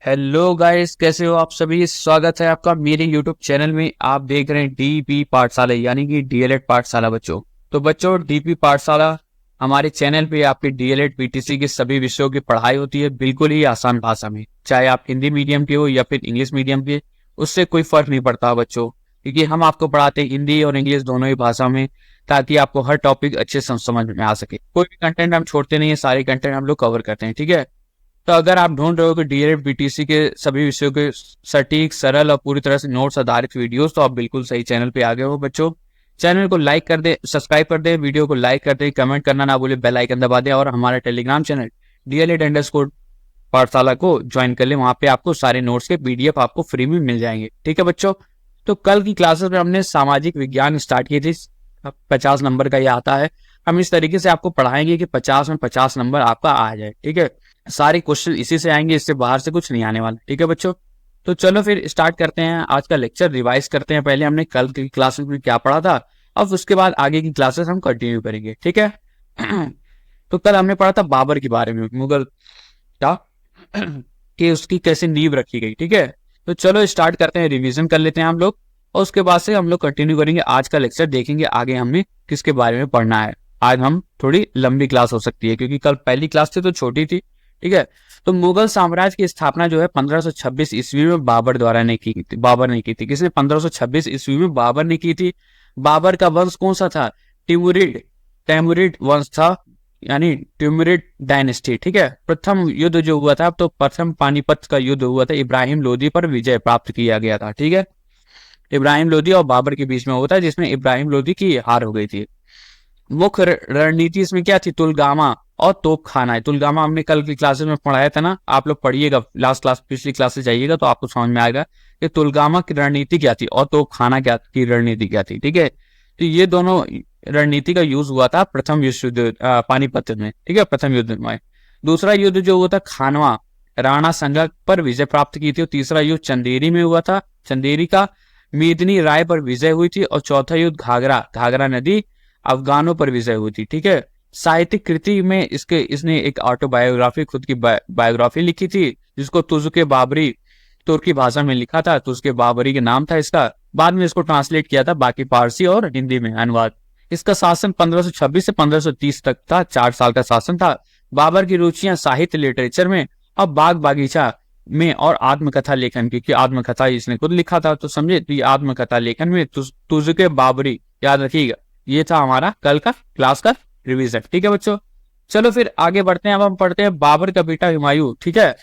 Hello guys, कैसे हो आप सभी। स्वागत है आपका मेरे यूट्यूब चैनल में। आप देख रहे हैं डीपी पाठशाला यानी कि डीएलएड पाठशाला बच्चों। तो बच्चों, डीपी पाठशाला हमारे चैनल पे आपके डीएलएड पीटीसी के सभी विषयों की पढ़ाई होती है, बिल्कुल ही आसान भाषा में। चाहे आप हिंदी मीडियम के हो या फिर इंग्लिश मीडियम के, उससे कोई फर्क नहीं पड़ता बच्चों, क्योंकि हम आपको पढ़ाते हैं हिंदी और इंग्लिश दोनों ही भाषा में, ताकि आपको हर टॉपिक अच्छे से समझ में आ सके। कोई भी कंटेंट हम छोड़ते नहीं है, सारे कंटेंट हम लोग कवर करते हैं, ठीक है। तो अगर आप ढूंढ रहे हो कि डीएलएड बीटीसी के सभी विषयों के सटीक, सरल और पूरी तरह से नोट्स आधारित वीडियोस, तो आप बिल्कुल सही चैनल पे आ गए हो बच्चों। चैनल को लाइक कर दे, सब्सक्राइब कर दे, वीडियो को लाइक कर दे, कमेंट करना ना भूले, बेल आइकन दबा दे और हमारा टेलीग्राम चैनल DLED_, पाठशाला को ज्वाइन कर ले। वहां पे आपको सारे नोट्स के पीडीएफ आपको फ्री में मिल जाएंगे, ठीक है बच्चों। तो कल की क्लासेस में हमने सामाजिक विज्ञान स्टार्ट की थी। 50 नंबर का ये आता है। हम इस तरीके से आपको पढ़ाएंगे कि 50 में 50 नंबर आपका आ जाए, ठीक है। सारे क्वेश्चन इसी से आएंगे, इससे बाहर से कुछ नहीं आने वाला, ठीक है बच्चों। तो चलो फिर स्टार्ट करते हैं आज का लेक्चर, रिवाइज करते हैं। पहले हमने कल की क्लासेस में क्या पढ़ा था, अब उसके बाद आगे की क्लासेस हम कंटिन्यू करेंगे, ठीक है। तो कल हमने पढ़ा था बाबर के बारे में, मुगल का कि उसकी कैसे नींव रखी गई, ठीक है। तो चलो स्टार्ट करते हैं, रिवीजन कर लेते हैं हम लोग, और उसके बाद से हम लोग कंटिन्यू करेंगे आज का लेक्चर, देखेंगे आगे हमने किसके बारे में पढ़ना है। आज हम थोड़ी लंबी क्लास हो सकती है, क्योंकि कल पहली क्लास थी तो छोटी थी, ठीक है। तो मुगल साम्राज्य की स्थापना जो है 1526 ईस्वी में बाबर द्वारा ने की थी। बाबर ने की थी। किसने? 1526 ईस्वी में बाबर ने की थी। बाबर का वंश कौन सा था? टिमुरिड, तैमुरिड वंश था, यानी ट्यूमरिड डायनेस्टी, ठीक है। प्रथम युद्ध जो हुआ था, तो प्रथम पानीपत का युद्ध हुआ था, इब्राहिम लोदी पर विजय प्राप्त किया गया था, ठीक है। इब्राहिम लोदी और बाबर के बीच में हुआ था, जिसमें इब्राहिम लोदी की हार हो गई थी। मुख्य रणनीति इसमें क्या थी? तुलगामा और तोप खाना है। तुलगामा हमने कल की क्लासेस में पढ़ाया था ना, आप लोग पढ़िएगा, लास्ट क्लास पिछली क्लास से जाइएगा तो आपको समझ में आएगा कि तुलगामा की रणनीति क्या थी और तोप खाना क्या की रणनीति क्या थी, ठीक है। तो ये दोनों रणनीति का यूज हुआ था प्रथम विश्व युद्ध पानीपत में, ठीक है, प्रथम युद्ध में। दूसरा युद्ध जो हुआ था खानवा, राणा संगा पर विजय प्राप्त की थी। और तीसरा युद्ध चंदेरी में हुआ था, चंदेरी का मेदिनी राय पर विजय हुई थी। और चौथा युद्ध घाघरा, घाघरा नदी अफगानों पर विजय हुई थी, ठीक है। साहित्यिक कृति में इसने एक ऑटोबायोग्राफी, खुद की बायोग्राफी लिखी थी, जिसको तुर्क बाबरी, तुर्की भाषा में लिखा था, तुर्क बाबरी के नाम था इसका। बाद में इसको ट्रांसलेट किया था बाकी फारसी और हिंदी में अनुवाद। इसका शासन 1526 से 1530 तक था, 4 साल का शासन था। बाबर की रुचियां साहित्य, लिटरेचर में और बाग बागीचा में और आत्मकथा लेखन, क्योंकि आत्मकथा इसने खुद लिखा था, तो समझे। तो ये आत्मकथा लेखन में तुर्क बाबरी, याद रखिएगा। ये था हमारा कल का क्लास का रिवीजन, ठीक है बच्चों। चलो फिर आगे बढ़ते हैं। अब हम पढ़ते हैं बाबर का बेटा हुमायूं, ठीक है।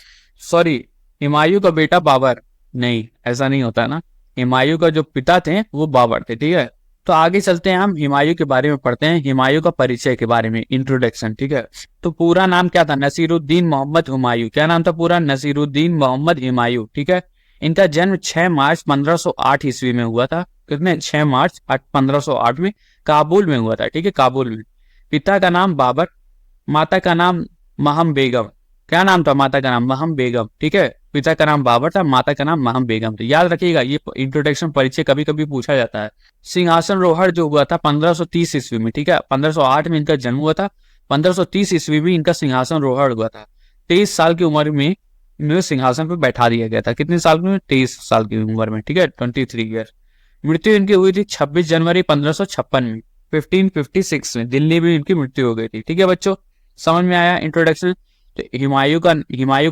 सॉरी, हुमायूं का बेटा बाबर नहीं, ऐसा नहीं होता ना। हुमायूं का जो पिता थे वो बाबर थे, ठीक है। तो आगे चलते हैं, हम हुमायूं के बारे में पढ़ते हैं, हुमायूं का परिचय के बारे में, इंट्रोडक्शन, ठीक है। तो पूरा नाम क्या था? नसीरुद्दीन मोहम्मद हुमायूं। क्या नाम था पूरा? नसीरुद्दीन मोहम्मद हुमायूं, ठीक है। इनका जन्म 6 मार्च 1508 ईस्वी में हुआ था। कितने? 6 मार्च 1508 में काबुल में हुआ था, ठीक है, काबुल में। पिता का नाम बाबर, माता का नाम महम बेगम। क्या नाम था माता का नाम? महम बेगम, ठीक है। पिता का नाम बाबर था, माता का नाम महम बेगम था। याद रखिएगा, ये इंट्रोडक्शन परिचय कभी कभी पूछा जाता है। सिंहासन रोहड़ जो हुआ था 1530 ईस्वी में, ठीक है। 1508 में इनका जन्म हुआ था, 1530 ईस्वी में इनका सिंहासन रोहड़ हुआ था। 23 साल की उम्र में इन्हें सिंहासन पर बैठा दिया गया था। कितने साल में? 23 साल की उम्र में, ठीक है, 23 ईयर। मृत्यु इनकी हुई थी 26 जनवरी 1556 में, 1556 में दिल्ली में इनकी मृत्यु हो गई थी, ठीक है बच्चों। समझ में आया इंट्रोडक्शन। तो हुमायूं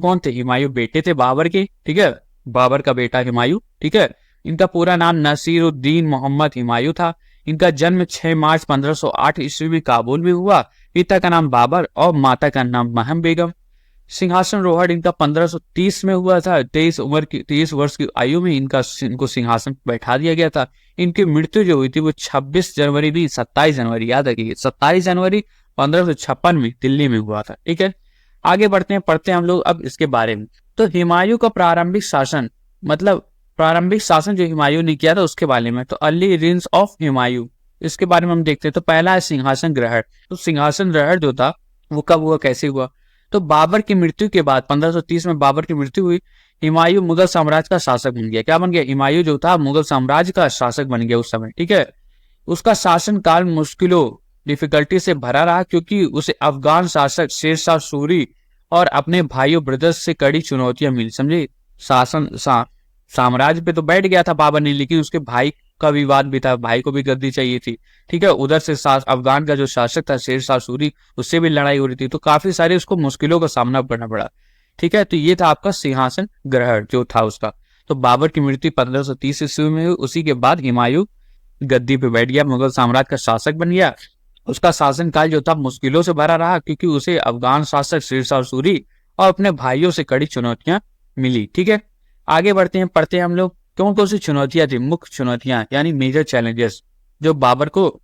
कौन थे? हुमायूं बेटे थे बाबर के, ठीक है, बाबर का बेटा हुमायूं, ठीक है। इनका पूरा नाम नसीरुद्दीन मोहम्मद हुमायूं था। इनका जन्म 6 मार्च 1508 ईस्वी में काबुल में हुआ। पिता का नाम बाबर और माता का नाम महम बेगम। सिंहासन रोहड़ इनका 1530 में हुआ था। 23 वर्ष की आयु में इनको सिंहासन पर बैठा दिया गया था। इनकी मृत्यु जो हुई थी वो 26 जनवरी भी 27 जनवरी, याद रखिए, 27 जनवरी 1556 में दिल्ली में हुआ था, ठीक है। आगे बढ़ते हैं, पढ़ते हैं हम लोग अब इसके बारे में। तो हुमायूं का प्रारंभिक शासन, मतलब प्रारंभिक शासन जो हुमायूं ने किया था उसके बारे में। तो अर्ली रीन्स ऑफ हुमायूं, इसके बारे में हम देखते हैं। तो पहला है सिंहासन ग्रहण। तो सिंहासन ग्रहण जो था वो कब हुआ, कैसे हुआ? तो बाबर की मृत्यु के बाद 1530 में बाबर की मृत्यु हुई। हुमायूं मुगल साम्राज्य का शासक बन गया। क्या बन गया? हुमायूं जो था मुगल साम्राज्य का शासक बन गया उस समय, ठीक है। उसका शासन काल मुश्किलों, डिफिकल्टी से भरा रहा, क्योंकि उसे अफगान शासक शेरशाह सूरी और अपने भाइयों ब्रदर्स से कड़ी चुनौतियां मिली, समझे। साम्राज्य पे तो बैठ गया था बाबर ने, लेकिन उसके भाई का विवाद भी था, भाई को भी गद्दी चाहिए थी। ठीक है, उधर से अफगान का जो शासक था शेर शाह सूरी, उससे भी लड़ाई हो रही थी, तो काफी सारे उसको मुश्किलों का सामना करना पड़ा। ठीक है, तो ये था आपका सिंहासन ग्रहण जो था उसका। तो बाबर की मृत्यु 1530 ईस्वी में हुई। उसी के बाद हुमायूं गद्दी पे बैठ गया, मुगल साम्राज्य का शासक बन गया। उसका शासनकाल जो था मुश्किलों से भरा रहा, क्योंकि उसे अफगान शासक शेर शाह सूरी और अपने भाइयों से कड़ी चुनौतियां मिली। ठीक है, आगे बढ़ते हैं, पढ़ते हैं हम लोग कौन कौन सी चुनौतियां थी, मुख्य चुनौतियां यानी मेजर चैलेंजेस जो बाबर को,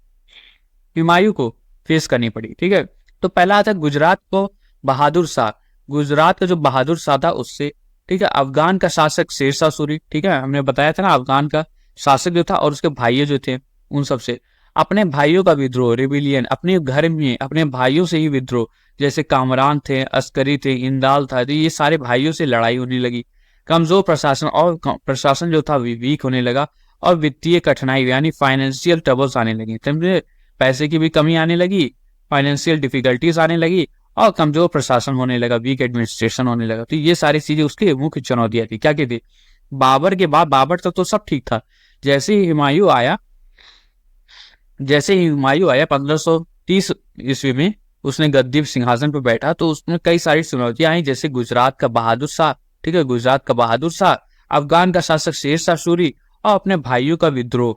हुमायूं को फेस करनी पड़ी। ठीक है, तो पहला आता गुजरात को बहादुर शाह, गुजरात का जो बहादुर शाह था उससे। ठीक है, अफगान का शासक शेर शाह सूरी, ठीक है, हमने बताया था ना, अफगान का शासक जो था और उसके भाइयों जो थे उन सबसे। अपने भाइयों का विद्रोह, रिबिलियन, अपने घर में अपने भाइयों से ही विद्रोह, जैसे कामरान थे, अस्करी थे, इंदाल था, तो ये सारे भाइयों से लड़ाई होने लगी। कमजोर प्रशासन, और प्रशासन जो था वीक होने लगा, और वित्तीय कठिनाई यानी फाइनेंशियल ट्रबल्स आने लगी, समझे, पैसे की भी कमी आने लगी, फाइनेंशियल डिफिकल्टीज आने लगी, और कमजोर प्रशासन होने लगा, वीक एडमिनिस्ट्रेशन होने लगा। तो ये सारी चीजें उसकी मुख्य चुनौतियां थी। क्या क्या थी? बाबर के बाद, बाबर तक तो सब ठीक था, जैसे ही हुमायूं आया, 1530 ईस्वी में उसने गद्दी सिंहासन पर बैठा, तो उसमें कई सारी चुनौतियां आई, जैसे गुजरात का बहादुर शाह, ठीक है, गुजरात का बहादुर शाह, अफगान का शासक शेर शाह सूरी, और अपने भाइयों का विद्रोह।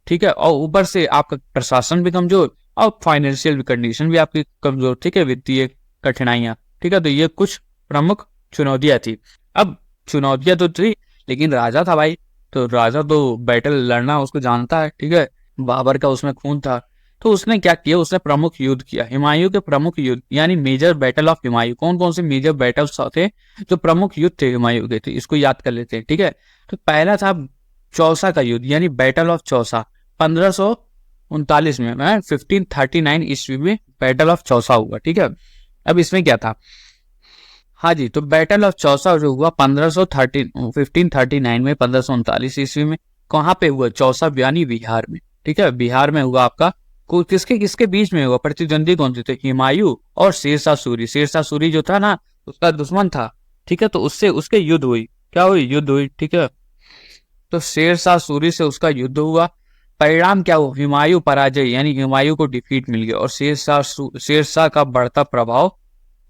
ठीक है, और ऊपर से आपका प्रशासन भी कमजोर, और फाइनेंशियल कंडीशन भी आपकी कमजोर। ठीक है, वित्तीय कठिनाइयां। ठीक है, तो ये कुछ प्रमुख चुनौतियां थी। अब चुनौतियां तो थी, लेकिन राजा था भाई, तो राजा तो बैटल लड़ना उसको जानता है। ठीक है, बाबर का उसमें खून था, तो उसने क्या किया, उसने प्रमुख युद्ध किया, हुमायूं के प्रमुख युद्ध यानी मेजर बैटल ऑफ हुमायूं। कौन कौन से मेजर बैटल्स थे जो प्रमुख युद्ध थे हुमायूं के, थे इसको याद कर लेते हैं। ठीक है, तो पहला था चौसा का युद्ध यानी बैटल ऑफ चौसा, 1539 में, 1539 ईस्वी में बैटल ऑफ चौसा हुआ। ठीक है, अब इसमें क्या था, हाँ जी, तो बैटल ऑफ चौसा जो हुआ 1539 में, 1539 ईस्वी में, कहाँ पे हुआ, चौसा यानी बिहार में। ठीक है, बिहार में हुआ आपका। किसके किसके बीच में हुआ, प्रतिद्वंदी कौन से थे, हुमायूं और शेर शाह सूरी। शेर शाह सूरी जो था ना, उसका दुश्मन था। ठीक है, तो उससे उसके युद्ध हुई, क्या हुई, युद्ध हुई। ठीक है, तो शेर शाह सूरी से उसका युद्ध हुआ। परिणाम क्या हुआ, हुमायूं पराजय यानी हुमायूं को डिफीट मिल गया, और शेर शाह का बढ़ता प्रभाव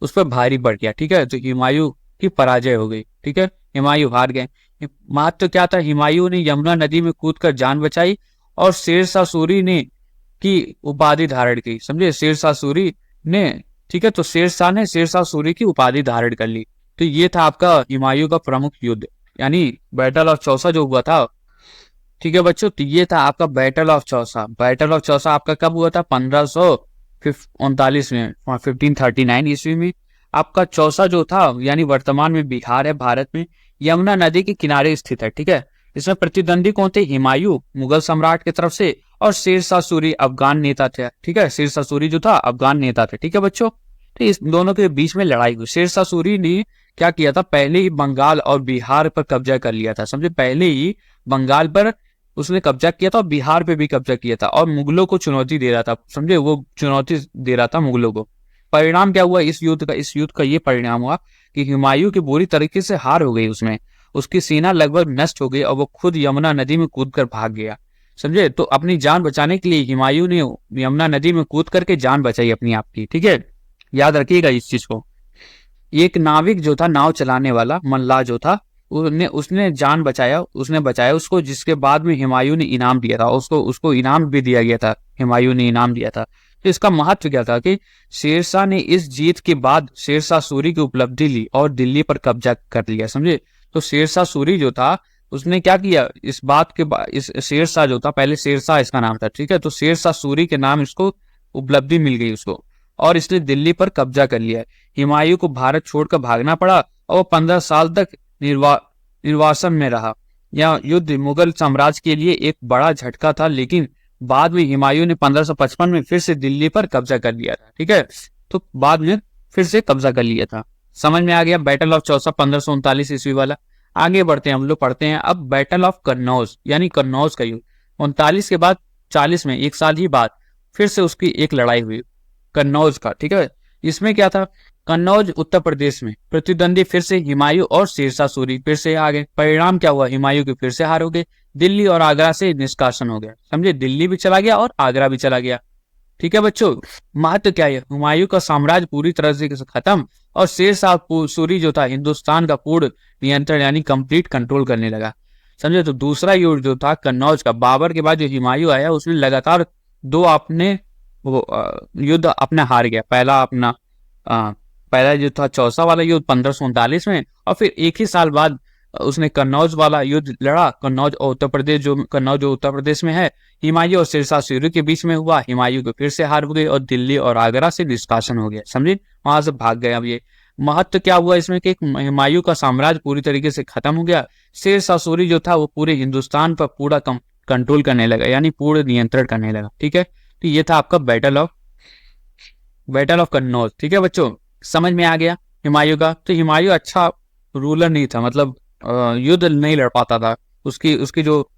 उस पर भारी पड़ गया। ठीक है, तो हुमायूं की पराजय हो गई। ठीक है, हुमायूं हार गए। महत्व क्या था, हुमायूं ने यमुना नदी में कूदकर जान बचाई, और शेर शाह सूरी ने की उपाधि धारण की, समझे, शेर शाह सूरी ने। ठीक है, तो शेर शाह ने शेर शाह सूरी की उपाधि धारण कर ली। तो ये था आपका हुमायूं का प्रमुख युद्ध यानी बैटल ऑफ चौसा जो हुआ था। ठीक है बच्चों, तो ये था आपका battle of Chausa. Battle of Chausa आपका कब हुआ था, 1539 में, 1539 ईस्वी में। आपका चौसा जो था यानी वर्तमान में बिहार है, भारत में, यमुना नदी के किनारे स्थित है। ठीक है, इसमें प्रतिद्वंदी कौन थे, हुमायूं मुगल सम्राट की तरफ से, और शेर शाह सूरी अफगान नेता थे। ठीक है, शेर शाह सूरी जो था अफगान नेता थे। ठीक है बच्चों, तो इस दोनों के बीच में लड़ाई हुई। शेर शाह सूरी ने क्या किया था, पहले ही बंगाल और बिहार पर कब्जा कर लिया था, समझे, पहले ही बंगाल पर उसने कब्जा किया था और बिहार पे भी कब्जा किया था, और मुगलों को चुनौती दे रहा था, समझे, वो चुनौती दे रहा था मुगलों को। परिणाम क्या हुआ इस युद्ध का ये परिणाम हुआ कि हुमायूं की बुरी तरीके से हार हो गई, उसमें उसकी सेना लगभग नष्ट हो गई, और वो खुद यमुना नदी में कूदकर भाग गया, समझे। तो अपनी जान बचाने के लिए हुमायूं ने यमुना नदी में कूद करके जान बचाई अपनी आप की। ठीक है, याद रखिएगा इस चीज को। एक नाविक जो था, नाव चलाने वाला मल्लाह जो था, उसने जान बचाया, उसने बचाया उसको, जिसके बाद में हुमायूं ने इनाम दिया था, उसको इनाम भी दिया गया था, हुमायूं ने इनाम दिया था। तो इसका महत्व क्या था कि शेरशाह ने इस जीत के बाद शेरशाह सूरी की उपलब्धि ली और दिल्ली पर कब्जा कर लिया, समझे। तो शेरशाह सूरी जो था उसने क्या किया, इस बात के बाद, इस शेरशाह जो था, पहले शेरशाह इसका नाम था, ठीक है, तो शेरशाह सूरी के नाम इसको उपलब्धि मिल गई उसको, और इसने दिल्ली पर कब्जा कर लिया। हुमायूं को भारत छोड़कर भागना पड़ा, और 15 साल तक निर्वासन में रहा। यह युद्ध मुगल साम्राज्य के लिए एक बड़ा झटका था, लेकिन बाद में हुमायूं ने 1555 में फिर से दिल्ली पर कब्जा कर लिया था। ठीक है, तो बाद में फिर से कब्जा कर लिया था। समझ में आ गया बैटल ऑफ चौसा 1539 ईस्वी वाला। आगे बढ़ते हैं, हम लोग पढ़ते हैं अब बैटल ऑफ कन्नौज यानी कन्नौज का युद्ध। 39 के बाद 40 में, 1 साल ही बाद, फिर से उसकी एक लड़ाई हुई कन्नौज का। ठीक है, इसमें क्या था, कन्नौज उत्तर प्रदेश में प्रतिद्वंदी फिर से हुमायूं और शेरशाह सूरी फिर से आ गए। परिणाम क्या हुआ, हुमायूं की फिर से हार हो गई। दिल्ली और आगरा से निष्कासन हो गया। समझे, दिल्ली भी चला गया और आगरा भी चला गया। ठीक है बच्चों, महत्व क्या है, हुमायूं का साम्राज्य पूरी तरह से खत्म और शेरशाह सूरी जो था हिंदुस्तान का पूर्ण नियंत्रण यानी कंप्लीट कंट्रोल करने लगा। समझे, तो दूसरा युद्ध जो था कन्नौज का, बाबर के बाद जो हुमायूं आया उसने लगातार दो अपने युद्ध अपने हार गया। पहला युद्ध था चौसा वाला युद्ध 1539 में, और फिर एक ही साल बाद उसने कन्नौज वाला युद्ध लड़ा। कन्नौज जो उत्तर प्रदेश में है, हुमायूं और शेरशाह सूरी के बीच में हुआ। हुमायूं को फिर से हार हो गई और दिल्ली और आगरा से निष्कासन हो गया। समझे, वहां से भाग गए। अब ये महत्व क्या हुआ इसमें कि हुमायूं का साम्राज्य पूरी तरीके से खत्म हो गया। शेरशाह सूरी जो था वो पूरे हिंदुस्तान पर पूरा कंट्रोल करने लगा, यानी पूर्ण नियंत्रण करने लगा। ठीक है, तो ये था आपका बैटल ऑफ कन्नौज। ठीक है बच्चों, समझ में आ गया हुमायूं का। तो हुमायूं अच्छा रूलर नहीं था, मतलब युद्ध नहीं लड़ पाता था। उसकी जो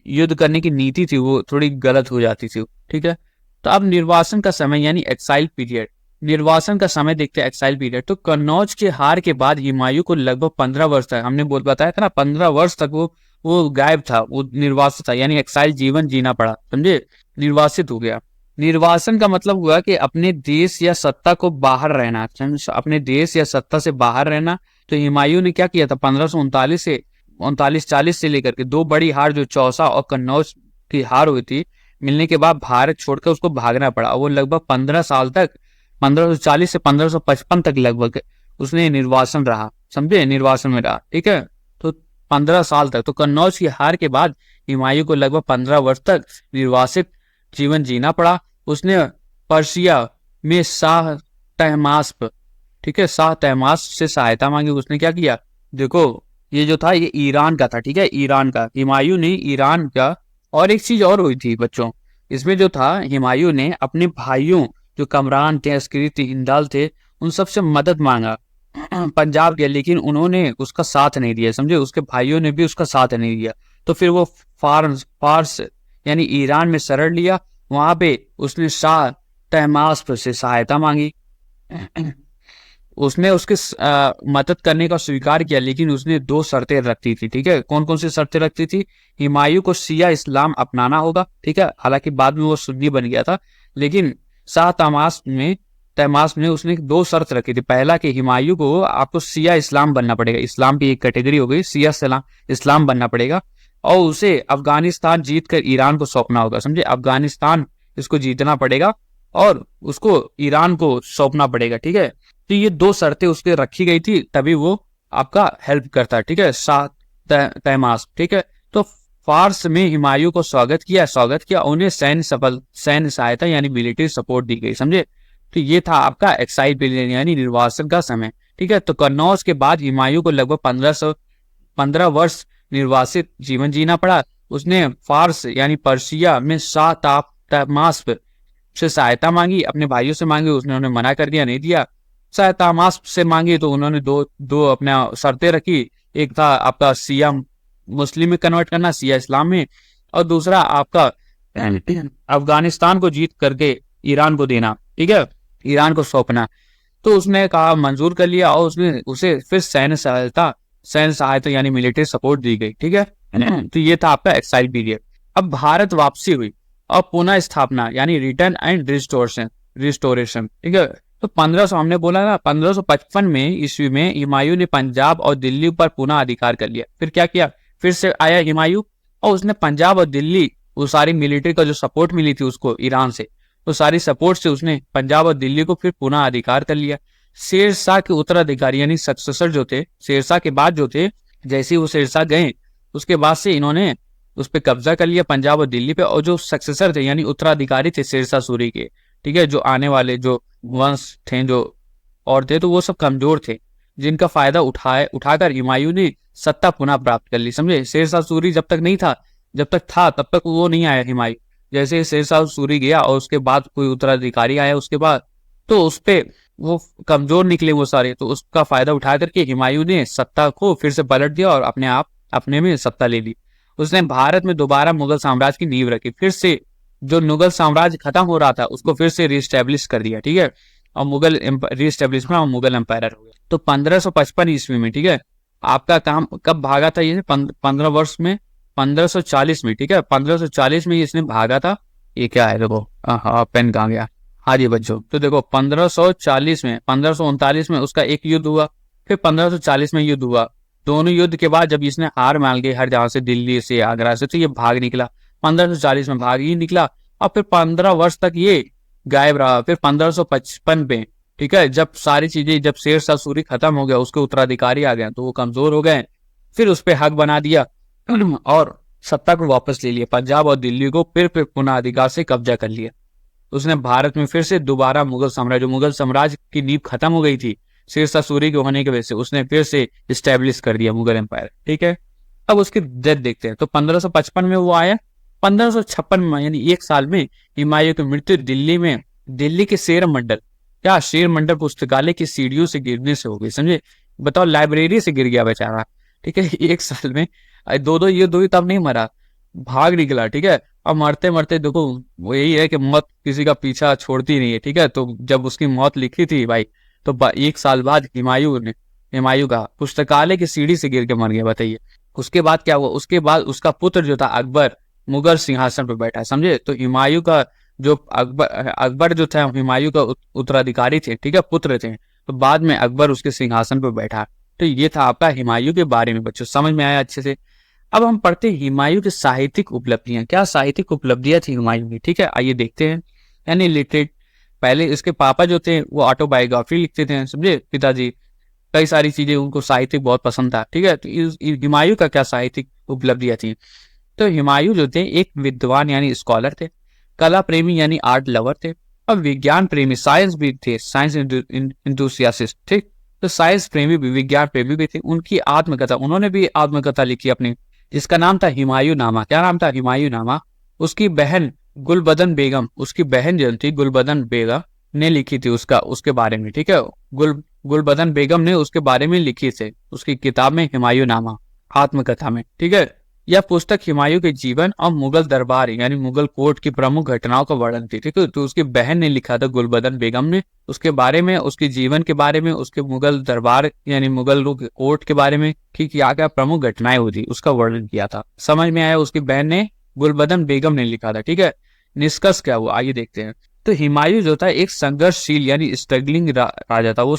युद्ध करने की नीति थी वो थोड़ी गलत हो जाती थी। ठीक है, तो अब निर्वासन का समय यानी एक्साइल पीरियड, निर्वासन का समय देखते हैं एक्साइल पीरियड। तो कन्नौज के हार के बाद हुमायूं को लगभग 15 वर्ष तक, हमने बताया था ना, 15 वर्ष तक वो गायब था, वो निर्वासित था, यानी एक्साइल जीवन जीना पड़ा। समझे, निर्वासित हो गया। निर्वासन का मतलब हुआ कि अपने देश या सत्ता को बाहर रहना, अपने देश या सत्ता से बाहर रहना। तो हुमायूं ने क्या किया था, 1539 से 39-40 से लेकर के दो बड़ी हार जो चौसा और कन्नौज की हार हुई थी, मिलने के बाद भारत छोड़कर उसको भागना पड़ा। वो लगभग 15 साल तक, 1540 से 1555 तक लगभग उसने निर्वासन रहा। समझे, निर्वासन में रहा। ठीक है, तो 15 साल तक। तो कन्नौज की हार के बाद हुमायूं को लगभग 15 वर्ष तक निर्वासित जीवन जीना पड़ा। उसने पर्शिया में शाह तहमास्प, ठीक है, शाह तहमास से सहायता मांगी। उसने क्या किया, देखो ये जो था ये ईरान का था। ठीक है, ईरान का, हुमायूं ने ईरान का। और एक चीज और हुई थी बच्चों, इसमें जो था हुमायूं ने अपने भाइयों जो कमरान थे, अस्करी थे, हिंदाल थे, उन सबसे मदद मांगा पंजाब के, लेकिन उन्होंने उसका साथ नहीं दिया। समझे, उसके भाइयों ने भी उसका साथ नहीं दिया। तो फिर वो फारस यानी ईरान में शरण लिया। वहां पे उसने शाह तहमास्प से सहायता मांगी। उसने उसके मदद करने का स्वीकार किया, लेकिन उसने दो शर्तें रखती थी। ठीक है, कौन कौन सी शर्तें रखती थी, हुमायूं को शिया इस्लाम अपनाना होगा। ठीक है, हालांकि बाद में वो सुन्नी बन गया था, लेकिन शाह तहमास्प ने उसने दो शर्त रखी थी। पहला कि हुमायूं को आपको शिया इस्लाम बनना पड़ेगा, इस्लाम की एक कैटेगरी हो गई शिया इस्लाम बनना पड़ेगा, और उसे अफगानिस्तान जीतकर ईरान को सौंपना होगा। समझे, अफगानिस्तान इसको जीतना पड़ेगा और उसको ईरान को सौंपना पड़ेगा। ठीक है, तो ये दो शर्तें उसके रखी गई थी, तभी वो आपका हेल्प करता है। ठीक है, शाह तहमास्प। ठीक है, तो फारस में हुमायूं को स्वागत किया, उन्हें सैन्य सहायता यानी मिलिट्री सपोर्ट दी गई। समझे, तो ये था आपका एक्साइल पीरियड यानी निर्वासन का समय। ठीक है, तो कन्नौज के बाद हुमायूं को लगभग 15 वर्ष निर्वासित जीवन जीना पड़ा। उसने फारस यानी पर्शिया में शाह तहमास्प से सहायता मांगी, अपने भाइयों से मांगी, उन्होंने मना कर दिया, नहीं दिया। शाह तहमास्प से मांगी तो उन्होंने दो अपने शर्तें रखी। एक था आपका शिया मुस्लिम में कन्वर्ट करना, शिया इस्लाम में, और दूसरा आपका अफगानिस्तान को जीत करके ईरान को देना। ठीक है, ईरान को सौंपना। तो उसने कहा, मंजूर कर लिया, और उसे फिर सैन्य सहायता यानी मिलिट्री सपोर्ट दी गई। ठीक है, तो ये था आपका एक्साइल पीरियड। अब भारत वापसी हुई और पुनः स्थापना यानी रिटर्न एंड रिस्टोरेशन। ठीक है, तो 1500 हमने बोला ना, 1555 में ईस्वी में हुमायूं ने पंजाब और दिल्ली पर पुनः अधिकार कर लिया। फिर क्या किया, फिर से आया हुमायूं और उसने पंजाब और दिल्ली, वो सारी मिलिट्री का जो सपोर्ट मिली थी उसको ईरान से, तो सारी सपोर्ट से उसने पंजाब और दिल्ली को फिर पुनः अधिकार कर लिया। शेरशाह के उत्तराधिकारी यानी सक्सेसर जो थे, शेरशाह के बाद जो थे, जैसे ही वो शेरशाह गए उसके बाद से इन्होंने उस पर कब्जा कर लिया पंजाब और दिल्ली पे। और जो सक्सेसर थे यानी उत्तराधिकारी थे शेरशाह सूरी के, ठीक है, जो आने वाले जो वंश थे जो और थे, तो वो सब कमजोर थे, जिनका फायदा उठाकर हुमायूं ने सत्ता पुनः प्राप्त कर ली। समझे, शेरशाह सूरी जब तक था तब तक वो नहीं आया हुमायूं। जैसे शेरशाह सूरी गया और उसके बाद कोई उत्तराधिकारी आया उसके बाद, तो उस पे वो कमजोर निकले वो सारे, तो उसका फायदा उठा करके हुमायूं ने सत्ता को फिर से पलट दिया और अपने में सत्ता ले ली। उसने भारत में दोबारा मुगल साम्राज्य की नींव रखी, फिर से जो मुगल साम्राज्य खत्म हो रहा था उसको फिर से रिस्टेब्लिश कर दिया। ठीक है, और मुगल रीस्टेब्लिशमेंट और मुगल एम्पायर हो गया। तो 1555 ईस्वी में, ठीक है, आपका काम कब भागा था ये 15 वर्ष में, 1540 में, ठीक है, 1540 में इसने भागा था। ये क्या है देखो, हाँ पेन कहाँ गया, हाँ जी बच्चों, तो देखो 1540 में, 1539 में उसका एक युद्ध हुआ, फिर 1540 में युद्ध हुआ। दोनों युद्ध के बाद जब इसने हार मान गई हर जगह से, दिल्ली से, आगरा से, तो ये भाग निकला, 1540 में भाग ही निकला। और फिर 15 वर्ष तक ये गायब रहा। फिर 1555 में, ठीक है, जब सारी चीजें, जब शेर शाह सूरी खत्म हो गया, उसके उत्तराधिकारी आ गए तो वो कमजोर हो गए, फिर उस पर हक बना दिया और सत्ता को वापस ले लिया, पंजाब और दिल्ली को फिर पुनः अधिकार से कब्जा कर लिया। उसने भारत में फिर से दोबारा मुगल साम्राज्य की नींव खत्म हो गई थी शेर शाह सूरी के होने की वजह से, उसने फिर से स्टैब्लिश कर दिया मुगल एम्पायर, ठीक है। अब उसकी डेथ देखते हैं। तो 1555 में वो आया, 1556 में यानी एक साल में हुमायूं की मृत्यु दिल्ली में, दिल्ली के शेर मंडल पुस्तकालय की सीढ़ियों से गिरने से हो गई, समझे, बताओ, लाइब्रेरी से गिर गया बेचारा, ठीक है, एक साल में। दो युद्ध हुई तब नहीं मरा, भाग निकला, ठीक है। अब मरते मरते देखो, वो यही है कि मौत किसी का पीछा छोड़ती नहीं है, ठीक है। तो जब उसकी मौत लिखी थी भाई, तो एक साल बाद हुमायूं का पुस्तकालय की सीढ़ी से गिर के मर गया, बताइए। उसके बाद क्या हुआ, उसके बाद उसका पुत्र जो था अकबर मुगल सिंहासन पर बैठा, समझे। तो हुमायूं का जो अकबर जो था हुमायूं का उत्तराधिकारी थे, ठीक है, पुत्र थे। तो बाद में अकबर उसके सिंहासन पर बैठा। तो ये था आपका हुमायूं के बारे में बच्चों, समझ में आया अच्छे से। अब हम पढ़ते हैं हुमायूं की साहित्यिक उपलब्धियां, क्या साहित्यिक उपलब्धियां थी हुमायूं की, ठीक है, आइए देखते हैं। यानी लिटरेट, पहले इसके पापा जो थे वो ऑटोबायोग्राफी लिखते थे, समझे, पिताजी, कई सारी चीजें, उनको साहित्यिक बहुत पसंद था, ठीक है। तो हुमायूं का क्या साहित्यिक उपलब्धियां थी, तो हुमायूं जो थे एक विद्वान यानी स्कॉलर थे, कला प्रेमी यानी आर्ट लवर थे, और विज्ञान प्रेमी, साइंस भी थे, साइंस इंथुसियासिस्ट, ठीक। तो साइंस प्रेमी भी, विज्ञान प्रेमी भी थे। उनकी आत्मकथा, उन्होंने भी आत्मकथा लिखी अपनी, जिसका नाम था हुमायूं नामा। क्या नाम था, हुमायूं नामा। उसकी बहन गुलबदन बेगम, उसकी बहन जो थी गुलबदन बेगम ने लिखी थी उसके बारे में, ठीक है। गुलबदन बेगम ने उसके बारे में लिखी थी उसकी किताब में हुमायूं नामा, आत्मकथा में, ठीक है। यह पुस्तक हुमायूं के जीवन और मुगल दरबार यानी मुगल कोर्ट की प्रमुख घटनाओं का वर्णन थी, ठीक है। तो उसकी बहन ने लिखा था, गुलबदन बेगम ने, उसके बारे में, उसके जीवन के बारे में, उसके मुगल दरबार यानी मुगल कोर्ट के बारे में कि क्या क्या प्रमुख घटनाएं हुई थी उसका वर्णन किया था। समझ में आया, उसकी बहन ने, गुलबदन बेगम ने लिखा था, ठीक है। निष्कर्ष क्या हुआ, आइए देखते हैं। तो हुमायूं जो था एक संघर्षशील यानी स्ट्रगलिंग राजा था। वो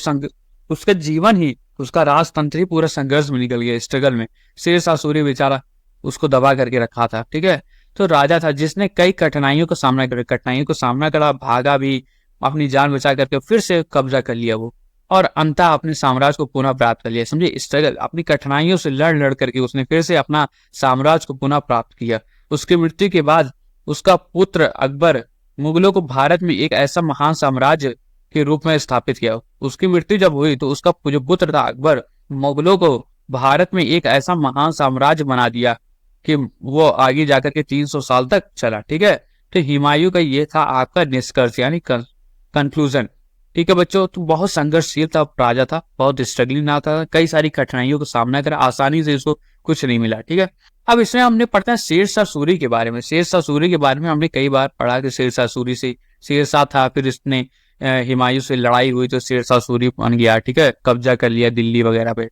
उसका जीवन ही, उसका राजतंत्र ही पूरा संघर्ष में निकल गया, स्ट्रगल में। शेर शाह सूरी बेचारा उसको दबा करके रखा था, ठीक है। तो राजा था जिसने कई कठिनाइयों का सामना करा, भागा भी, अपनी जान बचा करके फिर से कब्जा कर लिया वो, और अंततः अपने साम्राज्य को पुनः प्राप्त कर लिया, समझे। स्ट्रगल, अपनी कठिनाइयों से लड़ करके उसने फिर से अपना साम्राज्य को पुनः प्राप्त किया। उसकी मृत्यु के बाद उसका पुत्र अकबर मुगलों को भारत में एक ऐसा महान साम्राज्य के रूप में स्थापित किया। उसकी मृत्यु जब हुई तो उसका जो पुत्र था अकबर मुगलों को भारत में एक ऐसा महान साम्राज्य बना दिया कि वो आगे जाकर के 300 साल तक चला, ठीक है। तो हुमायूं का ये था आपका निष्कर्ष यानी कंक्लूजन, ठीक है बच्चों। तो बहुत संघर्षशील था, राजा था, बहुत स्ट्रगलिंग था, कई सारी कठिनाइयों का सामना करा, आसानी से इसको कुछ नहीं मिला, ठीक है। अब इसमें हमने पढ़ते हैं शेर शाह सूरी के बारे में। शेर शाह सूरी के बारे में हमने कई बार पढ़ा कि शेर शाह सूरी से, शेर शाह था, फिर इसने हुमायूं से लड़ाई हुई तो शेर शाह सूरी बन गया, ठीक है, कब्जा कर लिया दिल्ली वगैरह पे।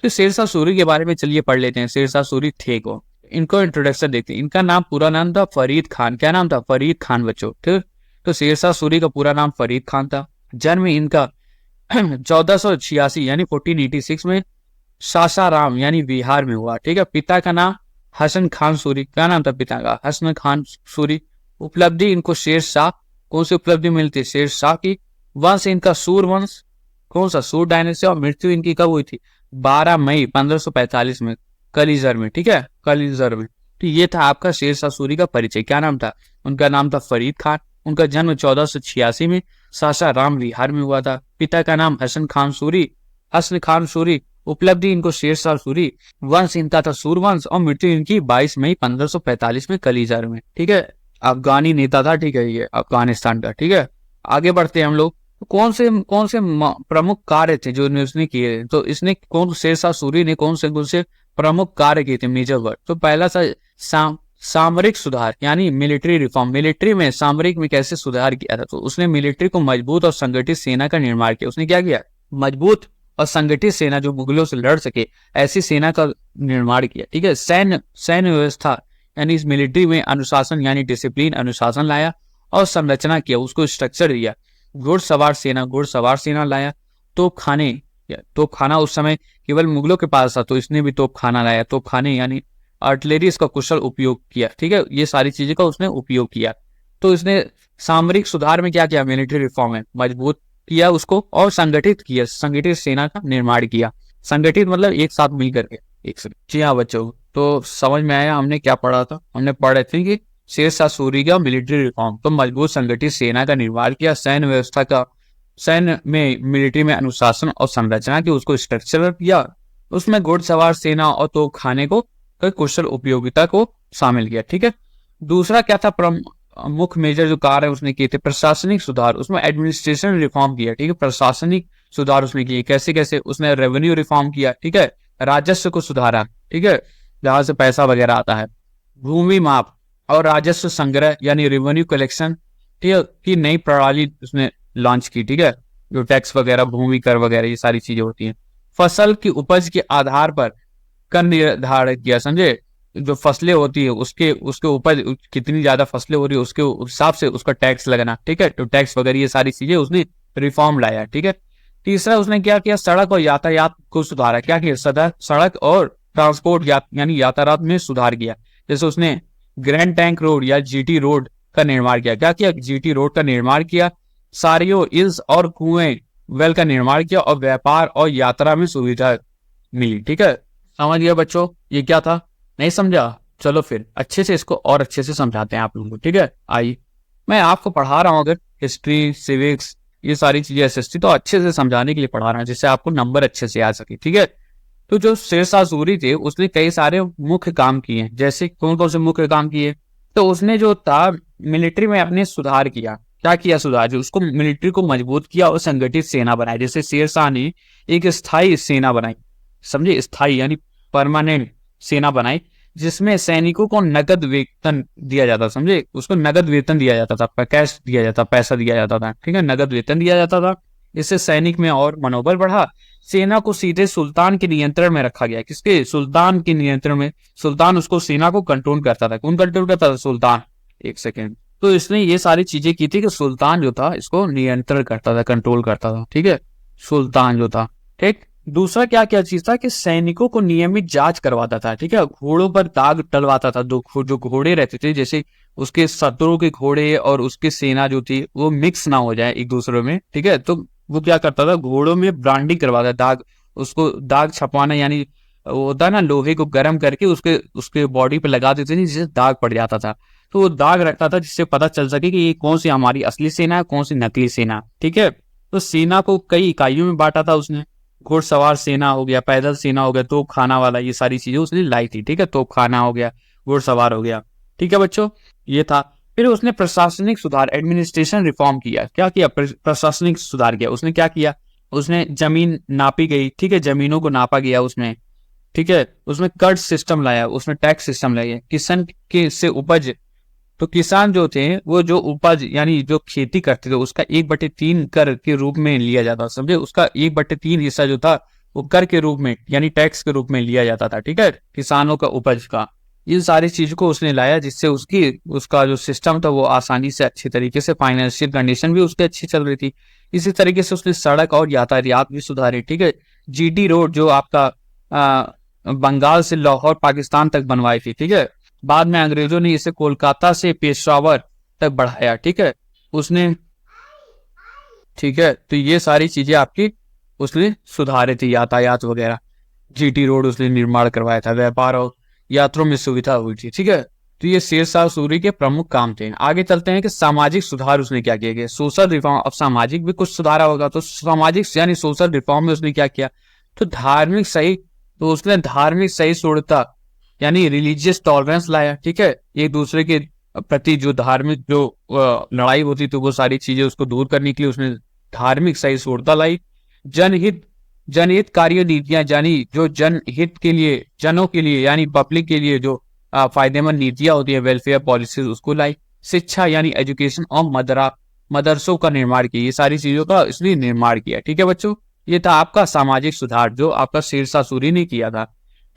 तो शेर शाह सूरी के बारे में चलिए पढ़ लेते हैं। शेर शाह सूरी थे कौन, इनको इंट्रोडक्शन देखते हैं। इनका नाम, पूरा नाम था फरीद खान। क्या नाम था, फरीद खान बच्चों, ठीक। तो शेर शाह सूरी का पूरा नाम फरीद खान था। जन्म इनका 1486 यानी 1486 में सासाराम यानी बिहार में हुआ, ठीक है। पिता का नाम हसन खान सूरी। क्या नाम था पिता का, हसन खान सूरी। उपलब्धि इनको शेर शाह, कौन सी उपलब्धि मिलती, शेर शाह की। वंश इनका सूर वंश, कौन सा, सूर डायनेस्टी। और मृत्यु इनकी कब हुई थी, 12 मई 1545 में, कलीजर में, ठीक है, कलीजर में। तो ये था आपका शेर शाह सूरी का परिचय। क्या नाम था, उनका नाम था फरीद खान। उनका जन्म 1486 में सासाराम बिहार में हुआ था। पिता का नाम हसन खान सूरी। उपलब्धि इनको शेर शाह सूरी। वंश इनका था सूरवंश और मृत्यु इनकी 22 मई 1545 में कलीजर में, ठीक है। अफगानी नेता था, ठीक है, ये अफगानिस्तान का, ठीक है। आगे बढ़ते हैं हम लोग। कौन से प्रमुख कार्य थे जो उसने किए, तो इसने शेर शाह सूरी ने कौन से प्रमुख कार्य किए थे, मेजर वर्क। तो पहला था सामरिक सुधार यानी मिलिट्री रिफॉर्म, मिलिट्री में सामरिक में कैसे सुधार किया था, तो उसने मिलिट्री को मजबूत और संगठित सेना का निर्माण किया। उसने क्या किया, मजबूत और संगठित सेना जो मुगलों से लड़ सके ऐसी सेना का निर्माण किया। ठीक है, सैन्य व्यवस्था यानी इस मिलिट्री में अनुशासन यानी डिसिप्लिन अनुशासन लाया और संरचना किया, उसको स्ट्रक्चर दिया। घुड़सवार सेना लाया। तोपखाना उस समय केवल मुगलों के पास था, तो इसने भी तोपखाना लाया। तोपखाने यानी आर्टिलरी इसका कुशल उपयोग किया। ठीक है, ये सारी चीजें का उसने उपयोग किया। तो इसने सामरिक सुधार में क्या किया, मिलिट्री रिफॉर्म में मजबूत किया उसको और संगठित किया, संगठित सेना का निर्माण किया। संगठित मतलब एक साथ मिलकर के एक साथ। जी हाँ बच्चों, तो समझ में आया हमने क्या पढ़ा था। हमने पढ़े थे कि शेर शाह सूरी का मिलिट्री रिफॉर्म, तो मजबूत संगठित सेना का निर्माण किया, सैन्य में मिलिट्री में अनुशासन और संरचना की, उसको स्ट्रक्चर किया, उसमें घुड़सवार सेना और तोपखाने को कुशल उपयोगिता को शामिल किया। ठीक है, दूसरा क्या था, प्रमुख मेजर जो कार्य उसने किए थे, प्रशासनिक सुधार, उसमें एडमिनिस्ट्रेशन रिफॉर्म किया। ठीक है, प्रशासनिक सुधार उसने किए। कैसे कैसे, उसने रेवेन्यू रिफॉर्म किया। ठीक है, राजस्व को सुधारा। ठीक है, जहां से पैसा वगैरह आता है। भूमि माप और राजस्व संग्रह यानी रेवेन्यू कलेक्शन, ठीक है, की नई प्रणाली उसने लॉन्च की। ठीक है, जो टैक्स वगैरह, भूमि कर वगैरह ये सारी चीजें होती हैं। फसल की उपज के आधार पर कर निर्धारित किया, समझे, जो फसलें होती है उसके उपज कितनी ज्यादा फसलें हो रही है उसके हिसाब से उसका टैक्स लगना। ठीक है, तो टैक्स वगैरह ये सारी चीजें उसने रिफॉर्म लाया। ठीक है, तीसरा उसने क्या किया, सड़क और यातायात को सुधारा। क्या किया, सड़क और ट्रांसपोर्ट यानी यातायात में सुधार किया। जैसे उसने ग्रैंड टैंक रोड या जीटी रोड का निर्माण किया। क्या किया, जीटी रोड का निर्माण किया। सारियों, इल्स और कुएं वेल का निर्माण किया और व्यापार और यात्रा में सुविधा मिली। ठीक है, समझ गया बच्चों, ये क्या था, नहीं समझा, चलो फिर अच्छे से इसको और अच्छे से समझाते हैं आप लोगों को। ठीक है, आइए, मैं आपको पढ़ा रहा हूँ, अगर हिस्ट्री सिविक्स ये सारी चीजें एसएसटी तो अच्छे से समझाने के लिए पढ़ा रहा हूँ, जिससे आपको नंबर अच्छे से आ सके। ठीक है, तो जो शेर शाह सूरी थे उसने कई सारे मुख्य काम किए। जैसे कौन कौन से मुख्य काम किए, तो उसने जो था मिलिट्री में अपने सुधार किया। क्या किया सुधार, जो उसको मिलिट्री को मजबूत किया और संगठित सेना बनाई। जैसे शेर शाह ने एक स्थायी सेना बनाई, समझे, स्थायी यानी परमानेंट सेना बनाई, जिसमें सैनिकों को नगद वेतन दिया जाता, समझे, उसको नगद वेतन दिया जाता था, कैश दिया जाता, पैसा दिया जाता था। ठीक है, नगद वेतन दिया जाता था। इससे सैनिक में और मनोबल बढ़ा। सेना को सीधे सुल्तान के नियंत्रण में रखा गया। किसके, सुल्तान के नियंत्रण में। सुल्तान उसको सेना को कंट्रोल करता था। कौन कंट्रोल करता था, सुल्तान। एक सेकेंड, तो इसने ये सारी चीजें की थी कि सुल्तान जो था इसको नियंत्रण करता था, कंट्रोल करता था। ठीक है, सुल्तान जो था। ठीक, दूसरा क्या क्या चीज था कि सैनिकों को नियमित जांच करवाता था। ठीक है, घोड़ों पर दाग डलवाता था। जो घोड़े रहते थे, जैसे उसके शत्रु के घोड़े और उसकी सेना जो थी वो मिक्स ना हो जाए एक दूसरे में। ठीक है, तो वो क्या करता था, घोड़ों में ब्रांडिंग करवाता, दाग, उसको दाग छपवाना, यानी वो होता है ना, लोहे को गर्म करके उसके बॉडी पे लगा देते थे, जिससे दाग पड़ जाता था। तो वो दाग रखता था जिससे पता चल सके कि ये कौन सी हमारी असली सेना है, कौन सी नकली सेना। ठीक है, तो सेना को कई इकाइयों में बांटा था उसने। घुड़सवार सेना हो गया, पैदल सेना हो गया, तोपखाना वाला, ये सारी चीजें उसने लाई थी। ठीक है, तोपखाना हो गया, घुड़सवार हो गया। ठीक है बच्चों, ये था। फिर उसने प्रशासनिक सुधार, एडमिनिस्ट्रेशन रिफॉर्म किया। क्या किया, प्रशासनिक सुधार किया। उसने क्या किया, उसने जमीन नापी गई। ठीक है, जमीनों को नापा गया उसमें। ठीक है, उसमें कर सिस्टम लाया, उसने टैक्स सिस्टम लाया। किसान के से उपज, तो किसान जो थे वो जो उपज यानी जो खेती करते थे उसका 1/3 कर के रूप में लिया जाता, समझे, उसका 1/3 हिस्सा जो था वो कर के रूप में यानी टैक्स के रूप में लिया जाता था। ठीक है, किसानों का उपज का, इन सारी चीज को उसने लाया, जिससे उसका जो सिस्टम था वो आसानी से, अच्छी तरीके से, फाइनेंशियल कंडीशन भी उसकी अच्छी चल रही थी। इसी तरीके से उसने सड़क और यातायात भी सुधारे। ठीक है, जीटी रोड जो आपका बंगाल से लाहौर पाकिस्तान तक बनवाई थी। ठीक है, बाद में अंग्रेजों ने इसे कोलकाता से पेशावर तक बढ़ाया। ठीक है, उसने, ठीक है, तो ये सारी चीजें आपकी उसने सुधारे थी, यातायात वगैरह। जीटी रोड उसने निर्माण करवाया था, व्यापार और यात्रों में सुविधा हुई थी। ठीक है, तो ये शेर शाह सूरी के प्रमुख काम थे। आगे चलते हैं कि सामाजिक सुधार उसने क्या किया, सोशल रिफॉर्म। अब सामाजिक भी कुछ सुधारा होगा, तो सामाजिक यानी सोशल रिफॉर्म में उसने क्या किया, तो उसने धार्मिक सहिष्णुता यानी रिलीजियस टॉलरेंस लाया। ठीक है, एक दूसरे के प्रति जो धार्मिक जो लड़ाई होती तो वो सारी चीजें उसको दूर करने के लिए उसने धार्मिक सहिष्णुता लाई। जनहित कार्य नीतियां, यानी जो जनहित के लिए, जनों के लिए यानी पब्लिक के लिए जो फायदेमंद नीतियां होती है, वेलफेयर पॉलिसीज, उसको लाई। शिक्षा यानी एजुकेशन और मदरसों का निर्माण किया, ये सारी चीजों का इसलिए निर्माण किया। ठीक है बच्चों, ये था आपका सामाजिक सुधार जो आपका शेरशाह सूरी ने किया था।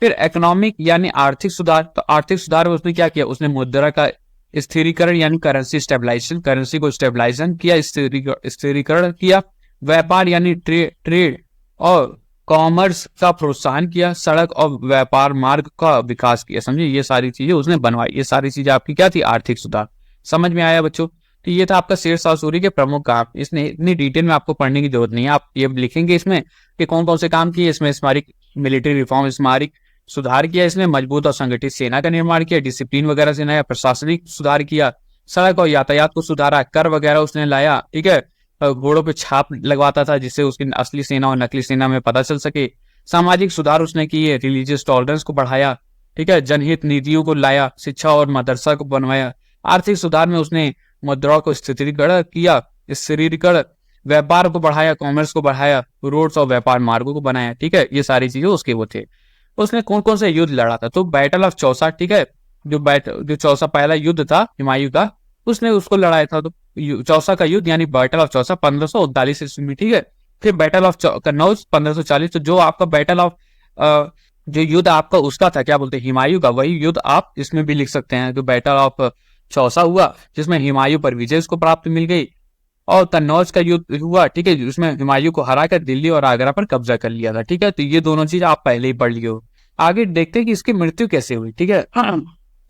फिर इकोनॉमिक यानी आर्थिक सुधार, तो आर्थिक सुधार में उसने क्या किया, उसने मुद्रा का स्थिरीकरण यानी करेंसी स्टेबलाइजेशन, करेंसी को स्टेबलाइजेशन किया, स्थिरीकरण किया। व्यापार यानी ट्रेड और कॉमर्स का प्रोत्साहन किया। सड़क और व्यापार मार्ग का विकास किया। समझे, ये सारी चीजें उसने बनवाई। ये सारी चीजें आपकी क्या थी, आर्थिक सुधार। समझ में आया बच्चों? तो ये था आपका शेरशाह सूरी के प्रमुख काम। इसने इतनी डिटेल में आपको पढ़ने की जरूरत नहीं है, आप ये लिखेंगे इसमें कि कौन कौन से काम किए। इसमें स्मारक मिलिट्री रिफॉर्म, स्मारक सुधार किया, इसने मजबूत और संगठित सेना का निर्माण किया, डिसिप्लिन वगैरह से नया प्रशासनिक सुधार किया, सड़क और यातायात को सुधारा, कर वगैरह उसने लाया। ठीक है, घोड़ों पे छाप लगवाता था जिससे उसकी असली सेना और नकली सेना में पता चल सके। सामाजिक सुधार उसने किए, रिलीजियस टॉलरेंस को बढ़ाया। ठीक है, जनहित नीतियों को लाया, शिक्षा और मदरसा को बनवाया। आर्थिक सुधार में उसने मुद्राओं को स्थिरीकरण किया, स्थिरीकरण, व्यापार को बढ़ाया, कॉमर्स को बढ़ाया, रोड्स और व्यापार मार्गों को बनाया। ठीक है, ये सारी चीजें उसके वो थे। उसने कौन कौन से युद्ध लड़ा था, तो बैटल ऑफ चौसा, ठीक है, जो चौसा पहला युद्ध था हुमायूं का, उसने उसको लड़ाया था। तो चौसा का युद्ध यानी बैटल ऑफ चौसा 1539 ईस्वी में। ठीक है, फिर बैटल ऑफ कन्नौज 1540। तो जो आपका बैटल ऑफ जो युद्ध आपका उसका था, क्या बोलते हैं, हुमायूं का, वही युद्ध आप इसमें भी लिख सकते हैं। जो बैटल ऑफ चौसा हुआ जिसमें हुमायूं पर विजय उसको प्राप्त मिल गई, और कन्नौज का युद्ध हुआ, ठीक है, जिसमें हुमायूं को हराकर दिल्ली और आगरा पर कब्जा कर लिया था। ठीक है, तो ये दोनों चीज आप पहले ही पढ़ लिए हो। आगे देखते हैं कि इसकी मृत्यु कैसे हुई। ठीक है,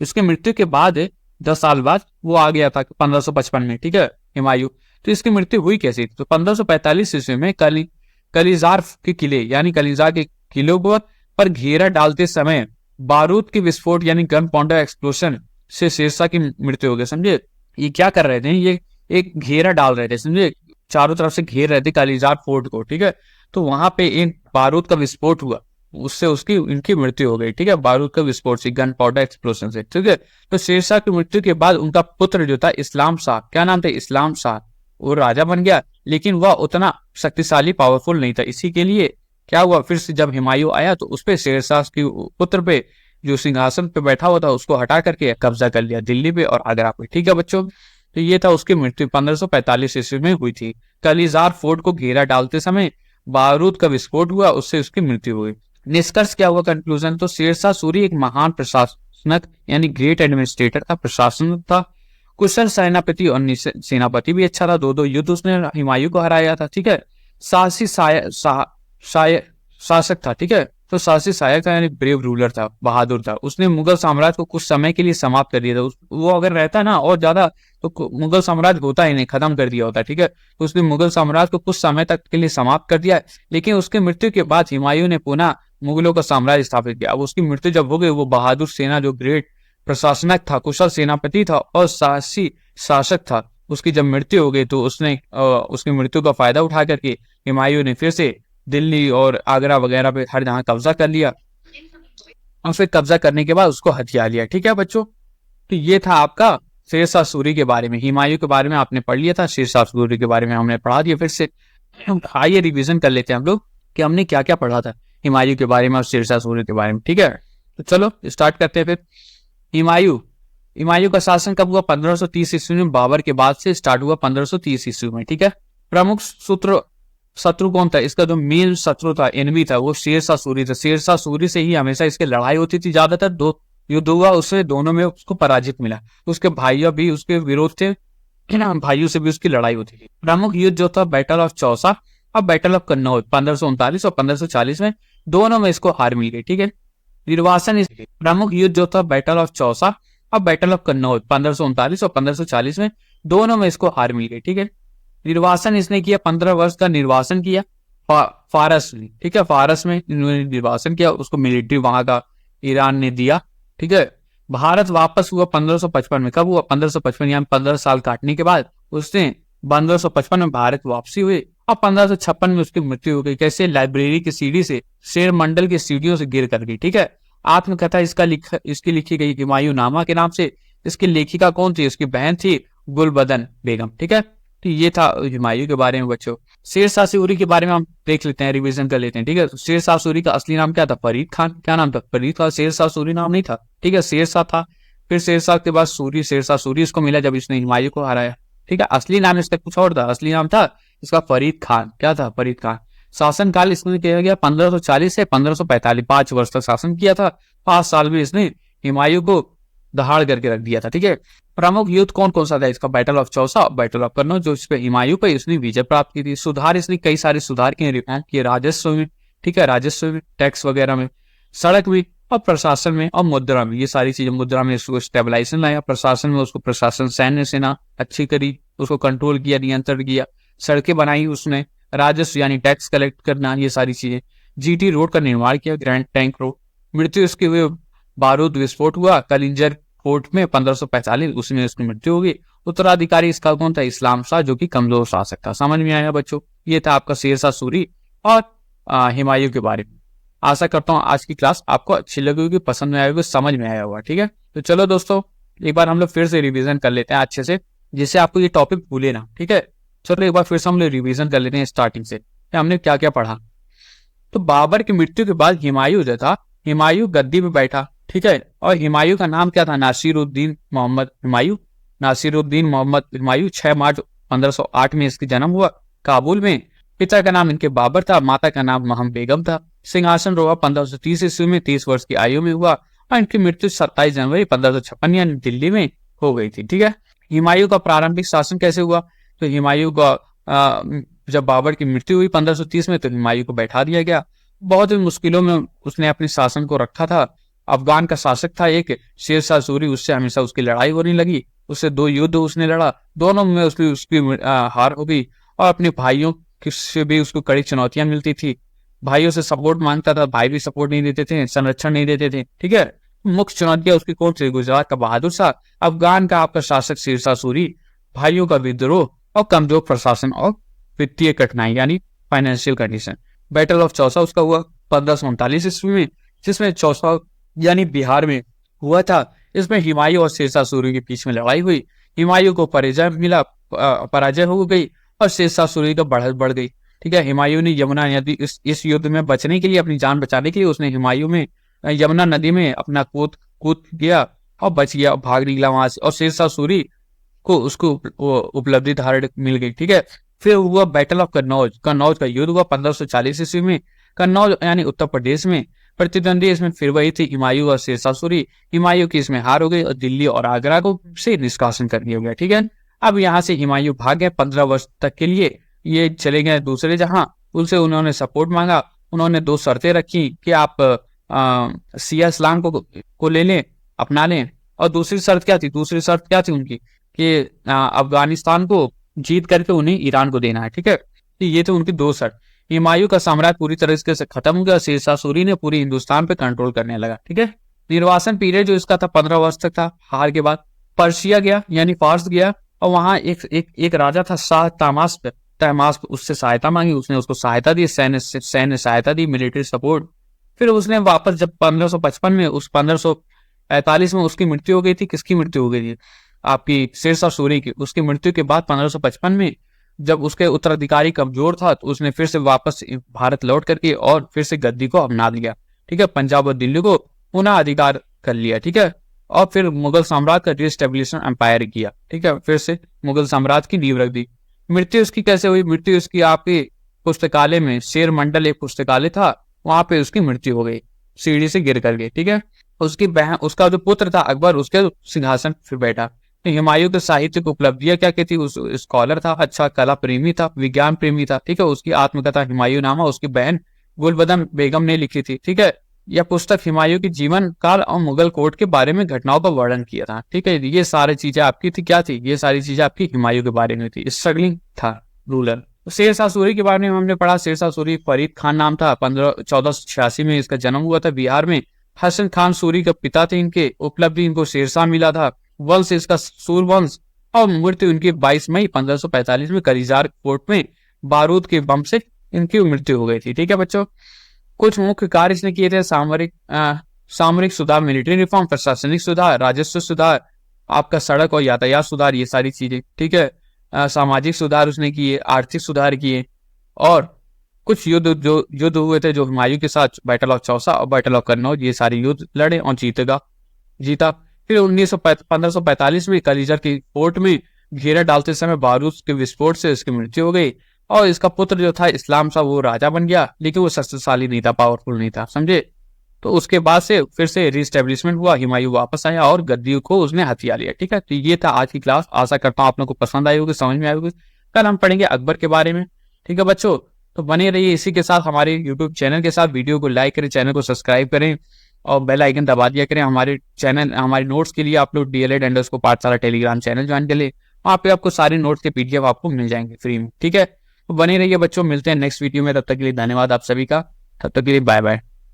इसकी मृत्यु के बाद 10 साल बाद वो आ गया था 1555 में। ठीक है, हुमायूं। तो इसकी मृत्यु हुई कैसे? तो 1545 ईस्वी में कलिजार के किले यानी कलिजार के किलों पर घेरा डालते समय बारूद के विस्फोट यानी गन पाउडर एक्सप्लोजन से शेरशाह की मृत्यु हो गई। समझे, ये क्या कर रहे थे, ये एक घेरा डाल रहे थे, समझे, चारों तरफ से घेर रहे थे कलिजार फोर्ट को। ठीक है, तो वहां पे एक बारूद का विस्फोट हुआ, उससे उसकी इनकी मृत्यु हो गई। ठीक है, बारूद का विस्फोट से, गन पाउडर एक्सप्लोजन से। ठीक है, तो शेरशाह की मृत्यु के बाद उनका पुत्र जो था इस्लाम शाह, क्या नाम था, इस्लाम शाह, वो राजा बन गया, लेकिन वह उतना शक्तिशाली पावरफुल नहीं था। इसी के लिए क्या हुआ, फिर से जब हुमायूं आया तो उस पे शेरशाह के पुत्र पे जो सिंहासन पे बैठा हुआ था उसको हटा करके कब्जा कर लिया दिल्ली पे और आगरा पे। ठीक है बच्चों, तो ये था उसकी मृत्यु 1545 ईस्वी में हुई थी। कलिजार फोर्ट को घेरा डालते समय बारूद का विस्फोट हुआ, उससे उसकी मृत्यु हुई। निष्कर्ष क्या हुआ, कंक्लूजन, तो शेरशाह सूरी एक महान प्रशासक यानी ग्रेट एडमिनिस्ट्रेटर था, प्रशासक था, कुशल सेनापति और सेनापति भी अच्छा था। 2 युद्ध उसने हुमायूं को हराया था। ठीक है, साहसी शासक था। ठीक है, तो साहसी शायक था यानी ब्रेव रूलर था, बहादुर था। उसने मुगल साम्राज्य को कुछ समय के लिए समाप्त कर दिया था। वो अगर रहता ना और ज्यादा तो मुगल साम्राज्य होता ही नहीं, खत्म कर दिया होता। ठीक है, तो उसने मुगल साम्राज्य को कुछ समय तक के लिए समाप्त कर दिया, लेकिन उसकी मृत्यु के बाद हुमायूं ने पुनः मुगलों का साम्राज्य स्थापित किया। अब उसकी मृत्यु जब हो गई, वो बहादुर सेना जो ग्रेट प्रशासनक था, कुशल सेनापति था और साहसी शासक था, उसकी जब मृत्यु हो गई तो उसने उसकी मृत्यु का फायदा उठा करके हुमायूं ने फिर से दिल्ली और आगरा वगैरह पे हर जगह कब्जा कर लिया, और फिर कब्जा करने के बाद उसको हथिया लिया। ठीक है बच्चों, तो ये था आपका शेरशाह सूरी के बारे में। हुमायूं के बारे में आपने पढ़ लिया था, शेरशाह सूरी के बारे में हमने पढ़ा दिया। फिर से आइए रिवीजन कर लेते हैं हम लोग कि हमने क्या क्या पढ़ा था हुमायूं के बारे में और शेरशाह सूरी के बारे में। ठीक है, तो चलो स्टार्ट करते हैं। फिर हुमायूं का शासन कब हुआ, 1530 ईस्वी में, बाबर के बाद से स्टार्ट हुआ 1530 ईस्वी में। ठीक है, प्रमुख शत्रु कौन था, इसका जो मेन शत्रु था, एनिमी था, वो शेरशाह सूरी था। शेरशाह सूरी से ही हमेशा इसकी लड़ाई होती थी, ज्यादातर 2 युद्ध हुआ, उससे दोनों में उसको पराजित मिला। उसके भाइयों भी उसके विरोध थे, भाइयों से भी उसकी लड़ाई होती थी। प्रमुख युद्ध जो था बैटल ऑफ चौसा और बैटल ऑफ कन्नौज 1539 और 1540 में, दोनों में इसको हार मिल गई। ठीक है, निर्वासन, प्रमुख युद्ध जो था बैटल ऑफ चौसा और बैटल ऑफ कन्नौज 1539 और 1540 में, दोनों में इसको हार मिल गई। ठीक है, निर्वासन इसने किया, 15 वर्ष का निर्वासन किया फारस में। ठीक है, फारस में इन्होंने निर्वासन किया, उसको मिलिट्री वहां का ईरान ने दिया। ठीक है, भारत वापस हुआ 1555 में। कब हुआ, 1555, यानी 15 साल काटने के बाद उसने 1555 में भारत वापसी हुई और 1556 में उसकी मृत्यु हो गई। कैसे, लाइब्रेरी की सीढ़ी से, शेर मंडल की सीढ़ियों से गिर कर गई। ठीक है, आत्मकथा इसकी लिखी गई हुमायूं नामा के नाम से। इसकी लेखिका कौन थी, उसकी बहन थी गुलबदन बेगम। ठीक है, तो ये था हुमायूं के बारे में बच्चों। शेर शाह सूरी के बारे में हम देख लेते हैं, रिवीजन कर लेते हैं, ठीक है। तो शेर शाह सूरी का असली नाम क्या था? फरीद खान। क्या नाम था? फरीद खान। शेर शाह सूरी नाम नहीं था, ठीक है, शेर शाह था। फिर शेर शाह के बाद सूरी, शेर शाह सूरी इसको मिला जब इसने हुमायूं को हराया, ठीक है। असली नाम इसका कुछ और था, असली नाम था इसका फरीद खान। क्या था? फरीद खान। शासनकाल इसने किया गया 1540 से 1545, 5 वर्ष तक शासन किया था। 5 साल में इसने हुमायूं को दहाड़ करके रख दिया था, ठीक है। प्रमुख युद्ध कौन कौन सा था इसका? Battle of Chausa, battle of Kannauj, जो इस पे हुमायूं पे इसने विजय प्राप्त की थी। सुधार, इसने कई सारे सुधार किए, रिफॉर्म किए राजस्व में, ठीक है, राजस्व में, टैक्स वगैरह में, सड़क में और प्रशासन में और मुद्रा में। ये सारी चीजें, मुद्रा में इसको स्टेबलाइजेशन लाया, प्रशासन में उसको प्रशासन सैन्य सेना अच्छी करी, उसको कंट्रोल किया, नियंत्रण किया, सड़कें बनाई उसने, राजस्व यानी टैक्स कलेक्ट करना, ये सारी चीजें। जीटी रोड का निर्माण किया, ग्रैंड टैंक रोड। मृत्यु इसकी हुई, बारूद विस्फोट हुआ कलिंजर फोर्ट में 1545, उसमें उसकी मृत्यु हो गई। उत्तराधिकारी इसका कौन था? इस्लाम शाह, जो कि कमजोर शासक था। समझ में आया बच्चों? ये था आपका शेर शाह सूरी और हुमायूं के बारे में। आशा करता हूँ आज की क्लास आपको अच्छी लगी होगी, पसंद में आई होगी, समझ में आया होगा, ठीक है। तो चलो दोस्तों, एक बार हम लोग फिर से रिवीजन कर लेते हैं अच्छे से, जिससे आपको ये टॉपिक भूले ना, ठीक है। चलो एक बार फिर से हम लोग रिवीजन कर लेते हैं स्टार्टिंग से, हमने क्या क्या पढ़ा। तो बाबर की मृत्यु के बाद हुमायूं जो था, हुमायूं गद्दी पे बैठा, ठीक है। और हुमायूं का नाम क्या था? नासिरुद्दीन मोहम्मद हुमायूं। नासिरुद्दीन मोहम्मद हुमायूं। 6 मार्च 1508 में इसका जन्म हुआ काबुल में। पिता का नाम इनके बाबर था, माता का नाम महम बेगम था। सिंहासन रोहा 1530 ईस्वी में, 30 वर्ष की आयु में हुआ। और इनकी मृत्यु 27 जनवरी 1556 यानी दिल्ली में हो गई थी, ठीक है। हुमायूं का प्रारंभिक शासन कैसे हुआ? तो हुमायूं का जब बाबर की मृत्यु हुई 1530 में, तो हुमायूं को बैठा दिया गया। बहुत ही मुश्किलों में उसने अपने शासन को रखा था। अफगान का शासक था एक शेर शाह सूरी, उससे हमेशा उसकी लड़ाई होने लगी, उससे 2 युद्ध उसने लड़ा, दोनों में उसकी हार हो गई। और अपने भाइयों से भी उसको कड़ी चुनौतियां मिलती थी, भाइयों से सपोर्ट मांगता था, भाई भी सपोर्ट नहीं देते थे, संरक्षण नहीं देते थे, ठीक है। मुख्य चुनौतियां उसकी कौन सी? गुजरात का बहादुर शाह, अफगान का आपका शासक शेर शाह सूरी, भाइयों का विद्रोह और कमजोर प्रशासन और वित्तीय कठिनाई यानी financial condition. Battle of Chausa उसका हुआ 1539 ईस्वी में, जिसमें चौसा यानी बिहार में हुआ था। इसमें हुमायूं और शेर शाह सूरी के बीच में लड़ाई हुई। हुमायूं को पराजय मिला, पराजय हो गई और शेर शाह सूरी का बढ़त बढ़ गई, ठीक है। हुमायूं ने यमुना नदी, इस युद्ध में बचने के लिए, अपनी जान बचाने के लिए उसने हुमायूं में यमुना नदी में अपना कूद गया और बच गया, भाग निकला वहां से। और शेर शाह सूरी को उसको उपलब्धि धारण मिल गई, ठीक है। फिर हुआ बैटल ऑफ कन्नौज। कन्नौज का युद्ध हुआ 1540 ईस्वी में, कन्नौज यानी उत्तर प्रदेश में। प्रतिद्वंदी इसमें फिर वही थी, हुमायूं और शेर शाह सूरी। हुमायूं की इसमें हार हो गई और दिल्ली और आगरा को से निष्कासन कर दिया गया, ठीक है। अब यहाँ से हुमायूं भाग गए 15 वर्ष तक के लिए, ये चले गए दूसरे जहां। उनसे उन्होंने सपोर्ट मांगा, उन्होंने 2 शर्तें रखी कि आप सिया इस्लाम को ले लें, अपना लें। और दूसरी शर्त क्या थी? दूसरी शर्त क्या थी उनकी? कि अफगानिस्तान को जीत करके उन्हें ईरान को देना है, ठीक है। तो ये थे उनकी 2 शर्त। हुमायूं का साम्राज्य पूरी तरीके से खत्म हो गया, शेर शाह सूरी ने पूरी हिंदुस्तान पे कंट्रोल करने लगा, ठीक है। निर्वासन पीरियड जो इसका था 15 वर्ष तक था। हार के बाद पर्शिया गया यानी फारस गया, और वहां एक राजा था शाह तहमास्प, उससे सहायता मांगी, उसने उसको सहायता दी, सैन्य सहायता दी, मिलिट्री सपोर्ट। फिर उसने वापस जब 1555 में, उस 1545 में उसकी मृत्यु हो गई थी। किसकी मृत्यु हो गई थी? आपकी शेर शाह सूरी की। उसकी मृत्यु के बाद 1555 में जब उसके उत्तराधिकारी कमजोर था, तो उसने फिर से वापस भारत लौट करके और फिर से गद्दी को अपना लिया, ठीक है। पंजाब और दिल्ली को पुनः अधिकार कर लिया, ठीक है। और फिर मुगल साम्राज्य का रिस्टेब्लिशन एम्पायर किया, ठीक है। फिर से मुगल साम्राज्य की नींव रख दी। मृत्यु उसकी कैसे हुई? मृत्यु उसकी आपके पुस्तकालय में, शेर मंडल एक पुस्तकालय था, वहां पे उसकी मृत्यु हो गई, सीढ़ी से गिर कर गई, ठीक है। उसकी बहन, उसका जो पुत्र था अकबर, उसके सिंहासन फिर बैठा। हुमायूं के साहित्यिक उपलब्धियां क्या क्या थी? उस स्कॉलर था, अच्छा कला प्रेमी था, विज्ञान प्रेमी था, ठीक है। उसकी आत्मकथा हुमायूं नामा उसकी बहन गुलबदन बेगम ने लिखी थी, ठीक है। यह पुस्तक हुमायूं के जीवन काल और मुगल कोर्ट के बारे में घटनाओं का वर्णन किया था, ठीक है। ये सारी चीजें आपकी थी, क्या थी? ये सारी चीजें आपकी हुमायूं के बारे में थी। स्ट्रगलिंग था रूलर। शेर शाह सूरी के बारे में हमने पढ़ा। शेर शाह सूरी फरीद खान नाम था, 1486 में इसका जन्म हुआ था बिहार में। हसन खान सूरी का पिता थे इनके। उपलब्धि इनको शेरशाह मिला था, वंश इसका सूर वंश। और मृत्यु इनकी 22 मई 1545 में कलिजार कोर्ट में बारूद के बम से इनकी मृत्यु हो गई थी, ठीक है बच्चों। कुछ मुख्य कार्य इसने किए थे: सामरिक सुधार, मिलिट्री रिफॉर्म, प्रशासनिक सुधार, राजस्व सुधार, आपका सड़क और यातायात सुधार, ये सारी चीजें, ठीक है। सामाजिक सुधार उसने किए, आर्थिक सुधार किए, और कुछ युद्ध हुए थे जो हुमायूं के साथ, बैटल ऑफ चौसा और बैटल ऑफ कन्नौज, ये सारे युद्ध लड़े और जीता। फिर 1545 में कलिजर की फोर्ट में घेरा डालते समय बारूद के विस्फोट से इसकी मृत्यु हो गई, और इसका पुत्र जो था इस्लाम साहब वो राजा बन गया, लेकिन वो शक्तिशाली नहीं था, पावरफुल नहीं था, समझे। तो उसके बाद से फिर से रिस्टेब्लिशमेंट हुआ, हुमायूं वापस आया और गद्दी को उसने हथिया लिया। ठीक है, तो ये था आज की क्लास। आशा करता हूँ आप लोग को पसंद आई होगी, समझ में आई होगी। कल हम पढ़ेंगे अकबर के बारे में। ठीक है बच्चों, तो बने रहिए इसी के साथ हमारे यूट्यूब चैनल के साथ। वीडियो को लाइक करें, चैनल को सब्सक्राइब करें और बेल आइकन दबा दिया करें। हमारे चैनल, हमारे नोट्स के लिए आप लोग DLED_ पाठशाला टेलीग्राम चैनल ज्वाइन कर ले, वहाँ पे आपको सारे नोट्स के PDF आपको मिल जाएंगे फ्री में। ठीक है, तो बने रहिए बच्चों, मिलते हैं नेक्स्ट वीडियो में। तब तक के लिए धन्यवाद आप सभी का, तब तक के लिए बाय बाय।